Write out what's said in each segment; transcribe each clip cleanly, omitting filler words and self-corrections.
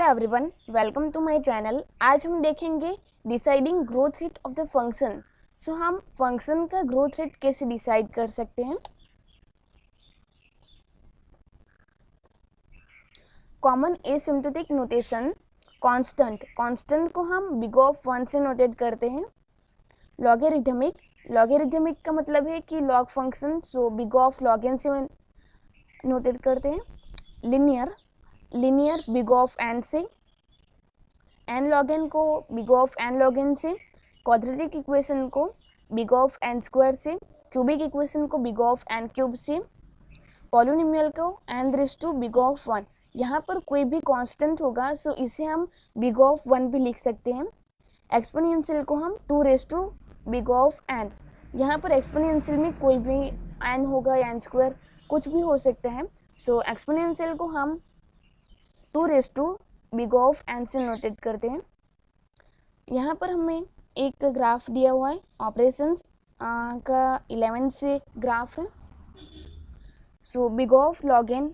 Everyone, welcome to my channel. आज हम देखेंगे deciding growth rate of the function. हम फंक्शन का ग्रोथ रेट कैसे डिसाइड कर सकते हैं। कॉमन एसिम्प्टोटिक नोटेशन, कांस्टेंट को हम बिग ऑफ 1 से नोटेट करते हैं। लॉगरिथमिक का मतलब है कि log function, so big of log n से नोटेट करते हैं। लिनियर बिग ऑफ n से, n log n को big of n log n से, क्वाड्रेटिक इक्वेशन को बिग ऑफ n स्क्वायर से, क्यूबिक इक्वेशन को बिग ऑफ n क्यूब से, पॉलिनोमियल को n raise to big of 1। यहाँ पर कोई भी कांस्टेंट होगा सो इसे हम बिग ऑफ 1 भी लिख सकते हैं। एक्सपोनेंशियल को हम 2 raise to big of n। यहाँ पर एक्सपोनेंशियल में कोई भी n होगा या n स्क्वायर कुछ भी हो सकता है। सो एक्सपोनेंशियल को हम 2 raise to big of n से नोटेट करते हैं। यहाँ पर हमें एक ग्राफ दिया हुआ है, ऑपरेशंस का 11 से ग्राफ है। सो बिग ऑफ log n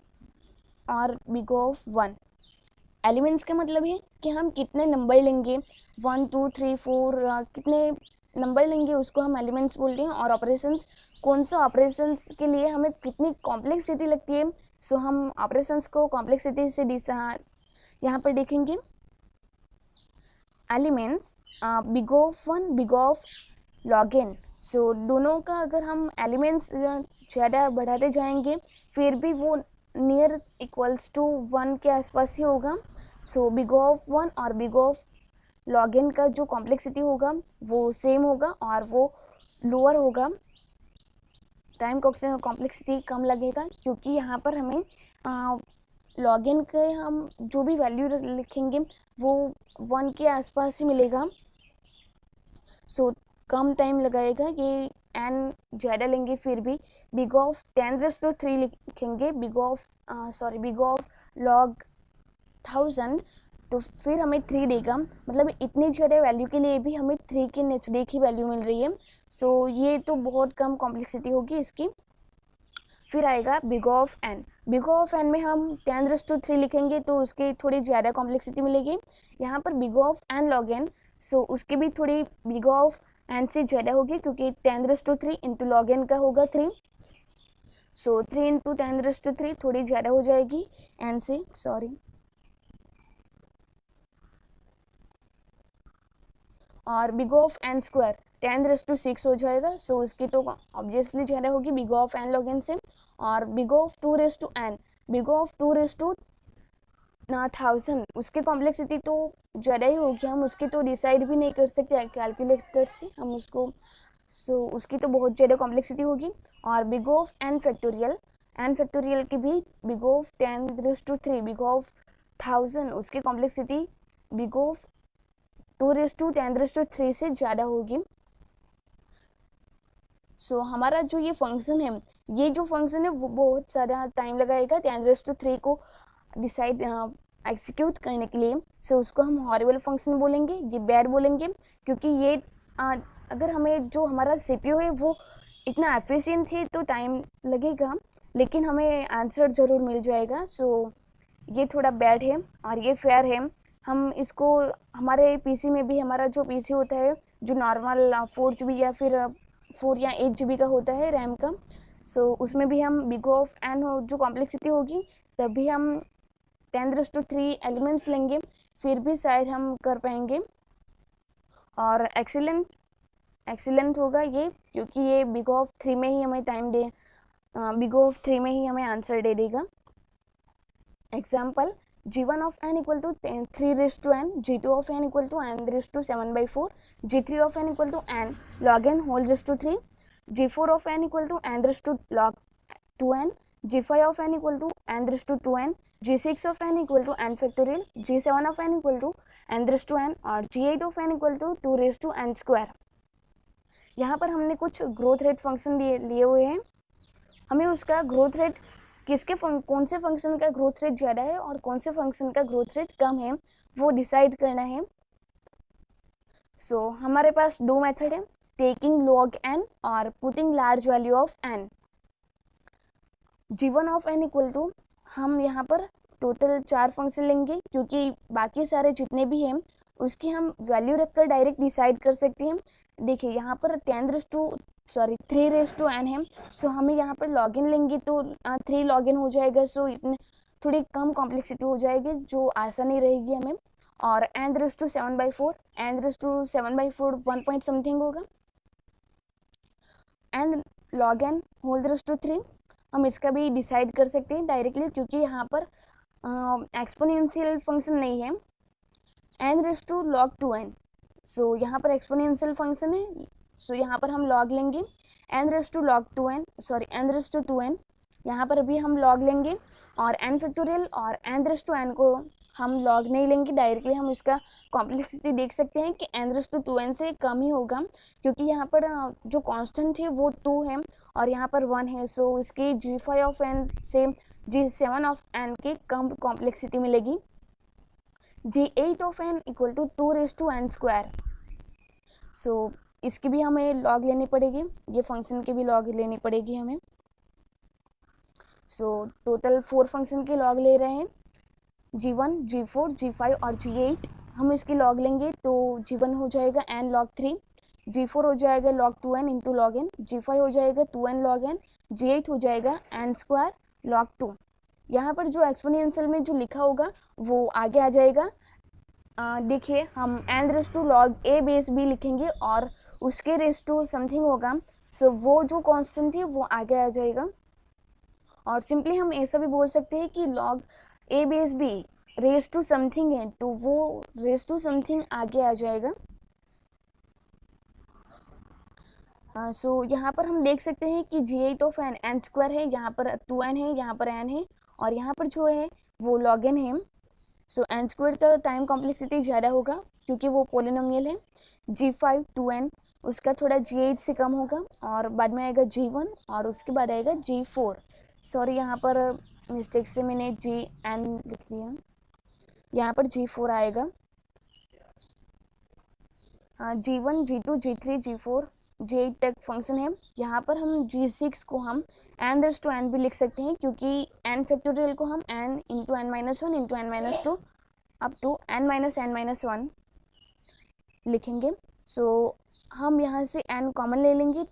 और बिग ऑफ 1। एलिमेंट्स का मतलब है कि हम कितने नंबर लेंगे, 1 2 3 4 कितने नंबर लेंगे उसको हम एलिमेंट्स बोलते हैं। और ऑपरेशंस, कौन सा ऑपरेशंस के लिए हमें कितनी कॉम्प्लेक्सिटी लगती है, सो हम ऑपरेशंस को कॉम्प्लेक्सिटी से यहाँ पर देखेंगे। Elements big of 1, big of log n। सो दोनों का अगर हम एलिमेंट्स ज़्यादा बढ़ाते जाएंगे फिर भी वो नियर इक्वल्स टू 1 के आसपास ही होगा। सो बिग ऑफ 1 और बिग ऑफ log n का जो कॉम्प्लेक्सिटी होगा वो सेम होगा और वो लोअर होगा। टाइम कॉम्प्लेक्सिटी कम लगेगा क्योंकि यहाँ पर हमें log n के हम जो भी वैल्यू लिखेंगे वो 1 के आसपास ही मिलेगा। सो कम टाइम लगाएगा, ये n ज़्यादा लेंगे फिर भी। बिग ऑफ 10⁻³ लिखेंगे, बिग ऑफ log 1000 तो फिर हमें 3 देगा। मतलब इतनी ज़्यादा वैल्यू के लिए भी हमें 3 की नेचुरल ही वैल्यू मिल रही है। सो ये तो बहुत कम कॉम्प्लेक्सिटी होगी इसकी। फिर आएगा big of n। Big of n में हम 10⁻³ लिखेंगे तो उसकी थोड़ी ज़्यादा कॉम्प्लेक्सिटी मिलेगी। यहाँ पर big of n log n, सो उसकी भी थोड़ी बिग ऑफ n से ज़्यादा होगी क्योंकि 10⁻³ इंटू log n का होगा 3। सो 3 इंटू 10⁻³ थोड़ी ज़्यादा हो जाएगी n से, और बिग ऑफ n स्क्वायर 10⁻6 हो जाएगा। सो उसकी तो ऑब्वियसली ज़्यादा होगी big of n log n से। और big of 2⁻n, big of 2⁻1000 उसकी कॉम्प्लेक्सिटी तो ज़्यादा ही होगी, हम उसकी तो डिसाइड भी नहीं कर सकते कैलकुलेटर से हम उसको। सो उसकी तो बहुत ज़्यादा कॉम्प्लेक्सिटी होगी। और बिग ऑफ n फैक्टोरियल की भी बिग ऑफ 10⁻3, बिग ऑफ 1000 उसकी कॉम्प्लेक्सिटी बिग ऑफ 2⁻10⁻3 से ज़्यादा होगी। सो हमारा जो ये फंक्शन है, ये जो फंक्शन है वो बहुत ज़्यादा टाइम लगाएगा 10⁻3 को डिसाइड एग्जीक्यूट करने के लिए। सो उसको हम हॉरिबल फंक्शन बोलेंगे, ये बैड बोलेंगे क्योंकि ये अगर हमें जो हमारा सीपीयू है वो इतना एफिशिएंट है तो टाइम लगेगा लेकिन हमें आंसर ज़रूर मिल जाएगा। सो ये थोड़ा बैड है और ये फेयर है। हम इसको हमारे पीसी में भी, हमारा जो पीसी होता है जो नॉर्मल 4 GB या फिर 4 या 8 GB का होता है रैम का, सो उसमें भी हम बिग ऑफ n जो कॉम्प्लेक्सिटी होगी तभी हम 10⁻3 एलिमेंट्स लेंगे फिर भी शायद हम कर पाएंगे। और एक्सीलेंट होगा ये क्योंकि ये बिग ऑफ 3 में ही हमें बिग ऑफ 3 में ही हमें आंसर दे देगा। Example, g1 of n equal to 3⁻n, g2 of n equal to n⁻7/4, g3 of n equal to n log n whole raised to 3, g4 of n equal to n⁻log 2n, g5 of n equal to n⁻2n, g6 of n equal to n factorial, g7 of n equal to n⁻n और g8 of n equal to 2⁻n square. यहाँ पर हमने कुछ growth rate function लिए हुए हैं। हमें उसका ग्रोथ रेट कौन से फंक्शन का ग्रोथ रेट ज़्यादा है और कौन से फंक्शन का ग्रोथ रेट कम है वो डिसाइड करना है। सो हमारे पास दो मेथड है, टेकिंग log n और putting large value of n। g1 of n equal to, हम यहाँ पर टोटल 4 फंक्शन लेंगे, क्योंकि बाकी सारे जितने भी हैं उसकी हम वैल्यू रखकर डायरेक्ट डिसाइड कर सकते हैं। देखिए यहाँ पर 3 रेस टू एन है, सो हमें यहाँ पर लॉगिन लेंगे तो 3 लॉगिन हो जाएगा, सो इतने थोड़ी कम कॉम्प्लेक्सिटी हो जाएगी जो आसानी रहेगी हमें। और N raise to 7/4, N raise to 7/4 1 point something होगा, and log N whole raise to 3 हम इसका भी डिसाइड कर सकते हैं डायरेक्टली, क्योंकि यहाँ पर एक्सपोनेंशियल फंक्शन नहीं है। N raise to log 2n, so यहाँ पर एक्सपोनेंशियल फंक्शन है, सो यहाँ पर हम लॉग लेंगे n raise to log 2n, sorry n raise to 2n, यहाँ पर भी हम लॉग लेंगे। और एन फैक्टोरियल और एन रेस टू एन को हम लॉग नहीं लेंगे, डायरेक्टली हम इसका कॉम्प्लेक्सिटी देख सकते हैं कि एन रेस टू 2n से कम ही होगा, क्योंकि यहाँ पर जो कांस्टेंट है वो 2 है और यहाँ पर 1 है, सो इसकी g5 ऑफ n से g7 ऑफ n की कम कॉम्प्लेक्सिटी मिलेगी। g8 of n equal to 2 raise to n square, so इसकी भी हमें लॉग लेनी पड़ेगी, ये फंक्शन की भी लॉग लेनी पड़ेगी हमें। सो टोटल 4 फंक्शन की लॉग ले रहे हैं, g1, g4, g5 और g8। हम इसकी लॉग लेंगे तो g1 हो जाएगा n log 3, g4 हो जाएगा log 2n into log n, g5 हो जाएगा 2n log n, g8 हो जाएगा n स्क्वायर log 2। यहाँ पर जो एक्सपोनेंशियल में जो लिखा होगा वो आगे आ जाएगा। देखिए हम n raise to log a base b लिखेंगे और उसके रेस टू समथिंग होगा, सो वो जो कांस्टेंट है वो आगे आ जाएगा। और सिंपली हम ऐसा भी बोल सकते हैं कि log a base b raise to something है, तो वो रेस टू समथिंग आगे आ जाएगा। सो यहाँ पर हम देख सकते हैं कि g8 of n n square है, यहाँ पर 2n है, यहाँ पर n है और यहाँ पर जो है वो log n है। सो n स्क्वायर का टाइम कॉम्प्लेक्सिटी ज़्यादा होगा क्योंकि वो पोलिनोमियल है। g5 2n उसका थोड़ा g8 से कम होगा और बाद में आएगा g1 और उसके बाद आएगा g4। सॉरी यहाँ पर मिस्टेक से मैंने gn लिख लिया, यहाँ पर g4 आएगा। g1 g2 g3 g4 g8 तक फंक्शन है। यहाँ पर हम g6 को हम n रेस टू n भी लिख सकते हैं, क्योंकि n फैक्टोरियल को हम n into n minus 1 into n minus 2 up to n minus n minus 1 लिखेंगे। सो हम यहाँ से n कॉमन ले लेंगे,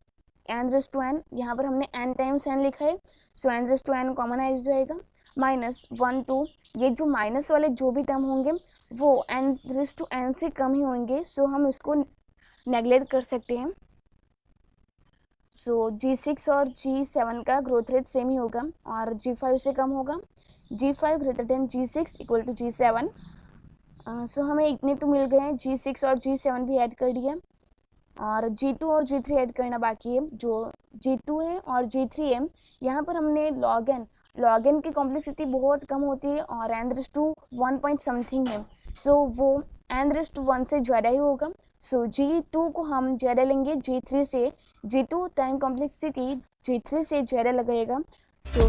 n रेस टू n, यहाँ पर हमने n टाइम्स n लिखा है, so n raise to n common आ जाएगा। माइनस 1 2, ये जो माइनस वाले जो भी टर्म होंगे वो n रेस टू n से कम ही होंगे, सो हम इसको नेगलेक्ट कर सकते हैं। सो g6 और g7 का ग्रोथ रेट सेम ही होगा और g5 से कम होगा। g5 greater than g6 equal to g7। So हमें इतने तो मिल गए हैं, g6 और g7 भी ऐड कर दिया और g2 और g3 ऐड करना बाकी है। जो g2 है और g3 है, यहाँ पर हमने log n की कॉम्प्लेक्सिटी बहुत कम होती है और n raise to 1 point something है, सो वो n रेस टू 1 से ज़्यादा ही होगा। सो g2 को हम ज़्यादा लेंगे g3 से, g2 टाइम कॉम्प्लेक्सिटी g3 से ज़्यादा लगेगा। सो